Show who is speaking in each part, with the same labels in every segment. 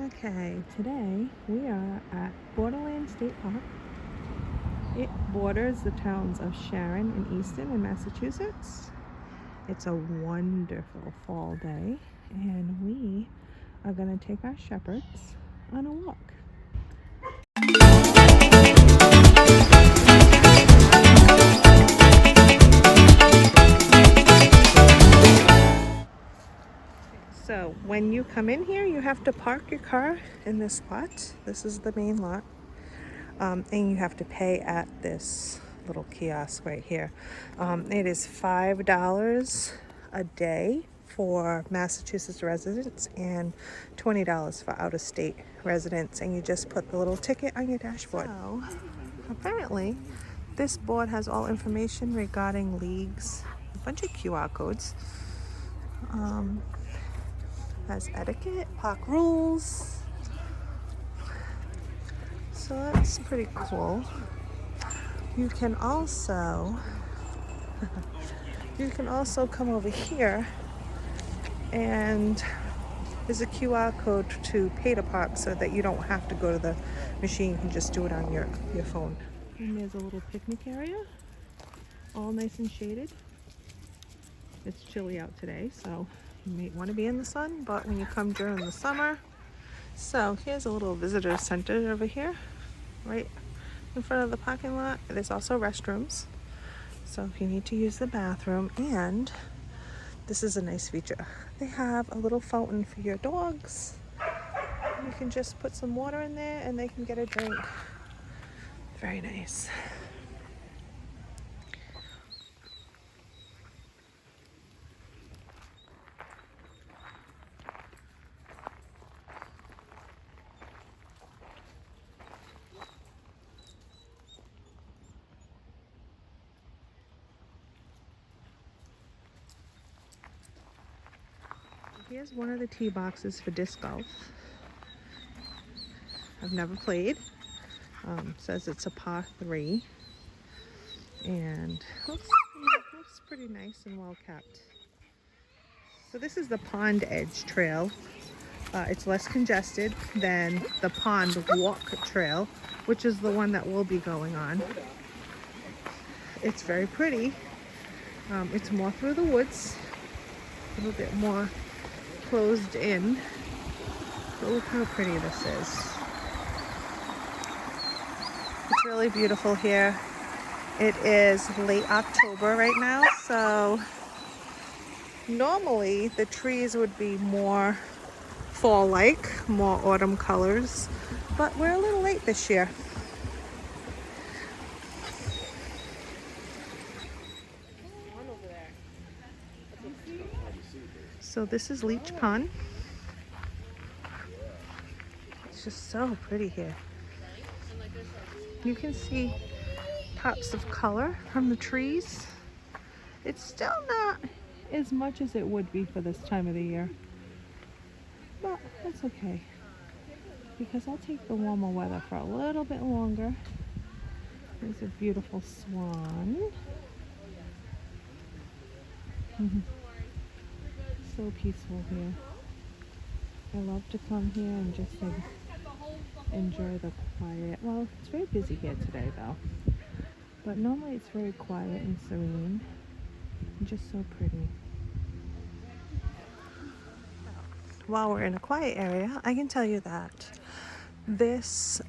Speaker 1: Okay, today we are at Borderland State Park. It borders the towns of Sharon and Easton in Massachusetts. It's a wonderful fall day, and we are going to take our shepherds on a walk. So when you come in here, you have to park your car in this lot. This is the main lot. And you have to pay at this little kiosk right here. It is $5 a day for Massachusetts residents and $20 for out-of-state residents, and you just put the little ticket on your dashboard. So apparently this board has all information regarding leagues, a bunch of QR codes, has etiquette, park rules. So that's pretty cool. You can also come over here, and there's a QR code to pay to park so that you don't have to go to the machine. You can just do it on your phone. And there's a little picnic area, all nice and shaded. It's chilly out today, so you may want to be in the sun, but when you come during the summer. So here's a little visitor center over here, right in front of the parking lot. There's also restrooms, so if you need to use the bathroom, and this is a nice feature. They have a little fountain for your dogs. You can just put some water in there and they can get a drink. Very nice. Here's one of the tee boxes for disc golf. I've never played. Says it's a par 3, and looks pretty nice and well kept. So this is the Pond Edge Trail. It's less congested than the Pond Walk Trail, which is the one that we'll be going on. It's very pretty. It's more through the woods, a little bit more closed in, but look how pretty this is. It's really beautiful here. It is late October right now, so normally the trees would be more fall-like, more autumn colors, but we're a little late this year. So this is Leech Pond. It's just so pretty here. You can see pops of color from the trees. It's still not as much as it would be for this time of the year, but that's okay, because I'll take the warmer weather for a little bit longer. There's a beautiful swan. So peaceful here. I love to come here and just enjoy the quiet. Well, it's very busy here today though, but normally it's very quiet and serene and just so pretty. While we're in a quiet area, I can tell you that this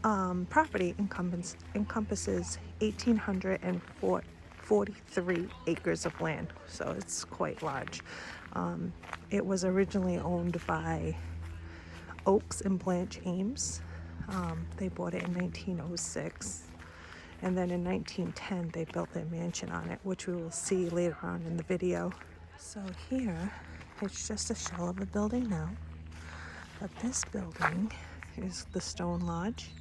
Speaker 1: property encompasses 1,843 acres of land, so it's quite large. It was originally owned by Oakes and Blanche Ames. They bought it in 1906, and then in 1910 they built their mansion on it, which we will see later on in the video. So here it's just a shell of a building now, but this building is the Stone Lodge,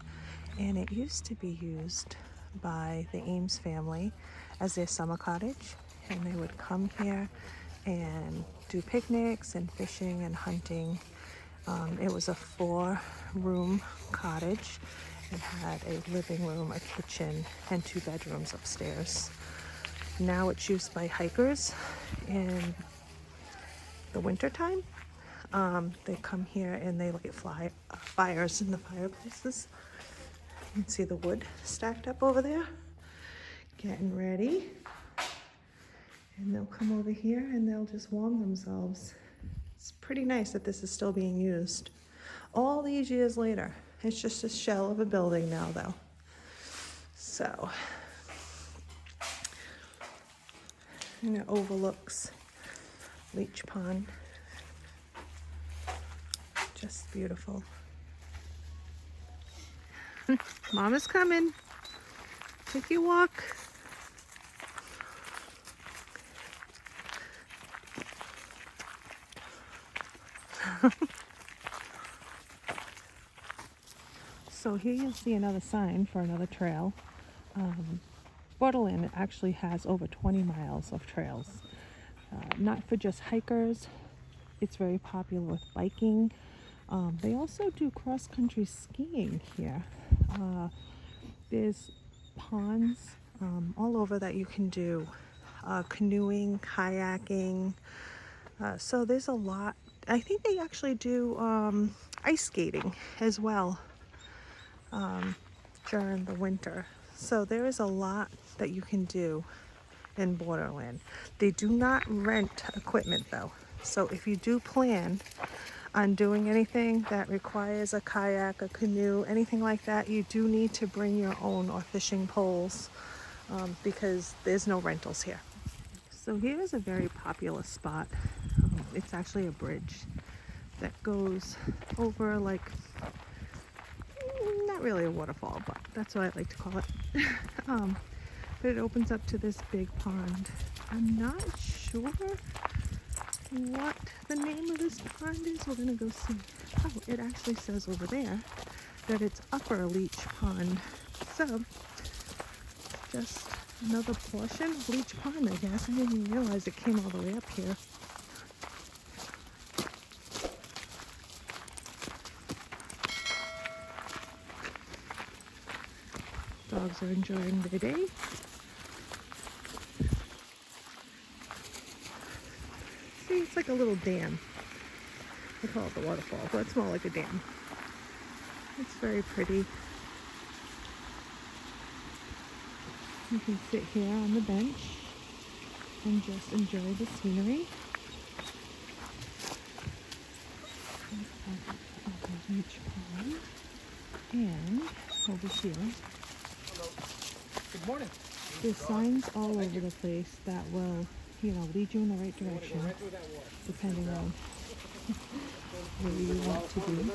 Speaker 1: and it used to be used by the Ames family as their summer cottage, and they would come here and do picnics and fishing and hunting. It was a 4-room cottage. It had a living room, a kitchen, and 2 bedrooms upstairs. Now it's used by hikers in the wintertime. They come here and they light fires in the fireplaces. You can see the wood stacked up over there, getting ready. And they'll come over here and they'll just warm themselves. It's pretty nice that this is still being used all these years later. It's just a shell of a building now, though. So, and it overlooks Leech Pond. Just beautiful. Mama's coming. Take your walk. So here you'll see another sign for another trail. Borderland actually has over 20 miles of trails. Not for just hikers. It's very popular with biking. They also do cross-country skiing here. There's ponds all over that you can do. Canoeing, kayaking. So there's a lot. I think they actually do ice skating as well during the winter. So there is a lot that you can do in Borderland. They do not rent equipment though. So if you do plan on doing anything that requires a kayak, a canoe, anything like that, you do need to bring your own or fishing poles because there's no rentals here. So here's a very popular spot. It's actually a bridge that goes over like, not really a waterfall, but that's what I like to call it. But it opens up to this big pond. I'm not sure what the name of this pond is. We're gonna go see. Oh, it actually says over there that it's Upper Leech Pond. So, just another portion of Leech Pond, I guess. I didn't even realize it came all the way up here. Dogs are enjoying their day. See, it's like a little dam. I call it the waterfall, but it's more like a dam. It's very pretty. You can sit here on the bench and just enjoy the scenery. Leech Pond. And over here,
Speaker 2: good morning.
Speaker 1: there's signs all over the place that will, lead you in the right direction, depending on where you want to be.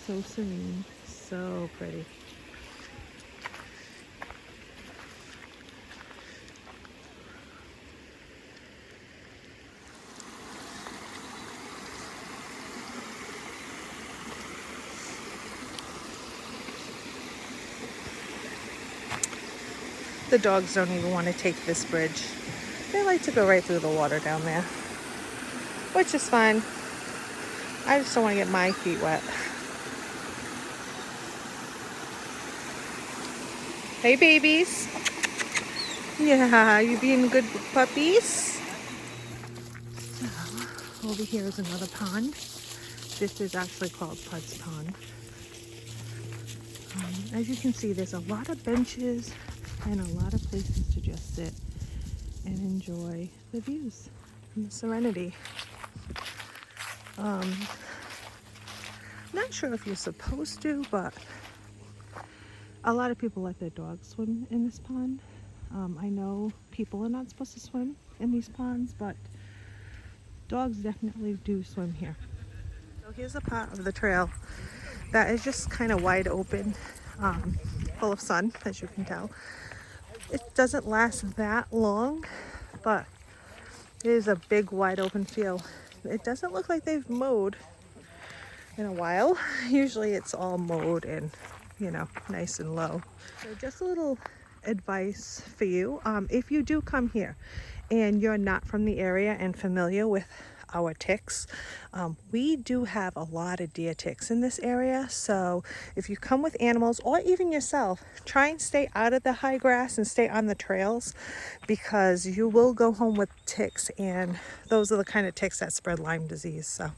Speaker 1: So serene, so pretty. The dogs don't even want to take this bridge. They like to go right through the water down there, which is fine. I just don't want to get my feet wet. Hey, babies. Yeah, you being good puppies? So, over here is another pond. This is actually called Pud's Pond. As you can see, there's a lot of benches and a lot of places to just sit and enjoy the views and the serenity. Not sure if you're supposed to, but a lot of people let their dogs swim in this pond. I know people are not supposed to swim in these ponds, but dogs definitely do swim here. So here's a part of the trail that is just kind of wide open, full of sun, as you can tell. It doesn't last that long, but it is a big wide open field. It doesn't look like they've mowed in a while. Usually it's all mowed and, nice and low. So just a little advice for you. If you do come here and you're not from the area and familiar with our ticks. We do have a lot of deer ticks in this area, so if you come with animals or even yourself, try and stay out of the high grass and stay on the trails, because you will go home with ticks, and those are the kind of ticks that spread Lyme disease. So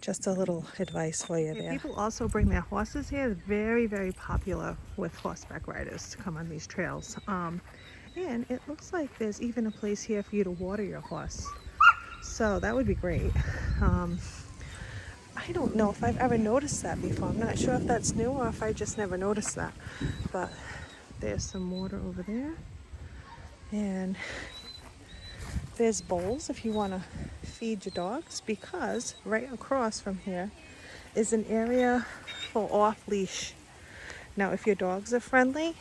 Speaker 1: just a little advice for you there. People also bring their horses here. It's very, very popular with horseback riders to come on these trails. And it looks like there's even a place here for you to water your horse. So that would be great. I don't know if I've ever noticed that before. I'm not sure if that's new or if I just never noticed that. But there's some water over there. And there's bowls if you want to feed your dogs, because right across from here is an area for off-leash. Now, if your dogs are friendly,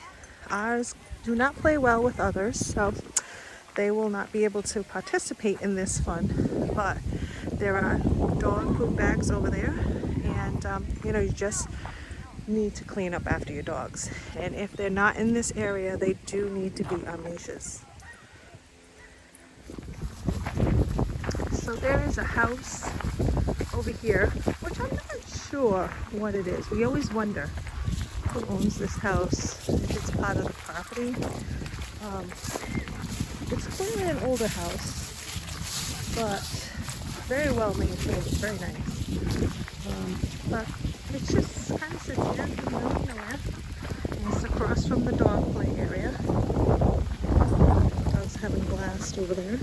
Speaker 1: ours do not play well with others, so they will not be able to participate in this fun. But there are dog poop bags over there, and you just need to clean up after your dogs. And if they're not in this area, they do need to be on leashes. So there is a house over here, which I'm not sure what it is. We always wonder who owns this house, if it's part of the property. It's clearly an older house, but very well maintained. It's very nice. But it's just kind of sits here in the middle of nowhere. And it's across from the dog play area. Dogs having a blast over there.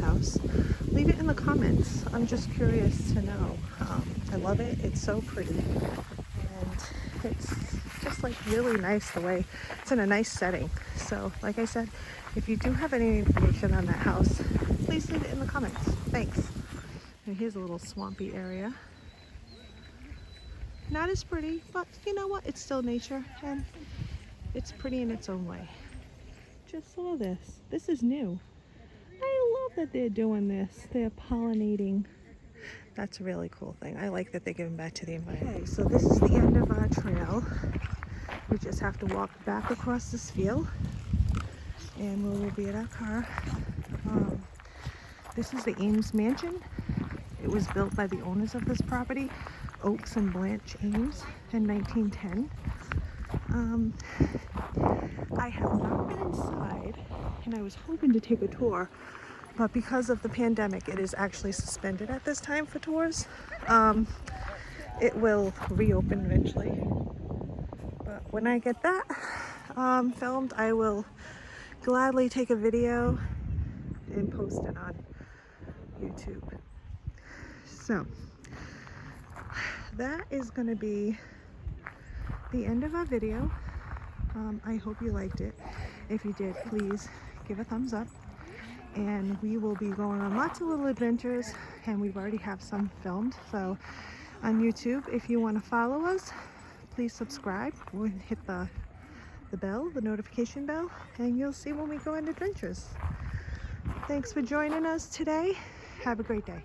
Speaker 1: House, leave it in the comments. I'm just curious to know. I love it. It's so pretty, and it's just like really nice the way it's in a nice setting. So like I said, if you do have any information on that house, please leave it in the comments. Thanks. And here's a little swampy area. Not as pretty, but you know what? It's still nature, and it's pretty in its own way. Just saw this. This is new. I love that they're doing this. They're pollinating. That's a really cool thing. I like that they're giving back to the environment. Okay, so this is the end of our trail. We just have to walk back across this field, and we will be at our car. This is the Ames mansion. It was built by the owners of this property, Oakes and Blanche Ames, in 1910. I have not been inside, and I was hoping to take a tour, but because of the pandemic, it is actually suspended at this time for tours. It will reopen eventually, but when I get that filmed, I will gladly take a video and post it on YouTube. So that is going to be the end of our video. I hope you liked it. If you did, please give a thumbs up, and we will be going on lots of little adventures, and we've already have some filmed. So on YouTube, if you want to follow us, please subscribe or hit the bell, the notification bell, and you'll see when we go on adventures. Thanks for joining us today. Have a great day.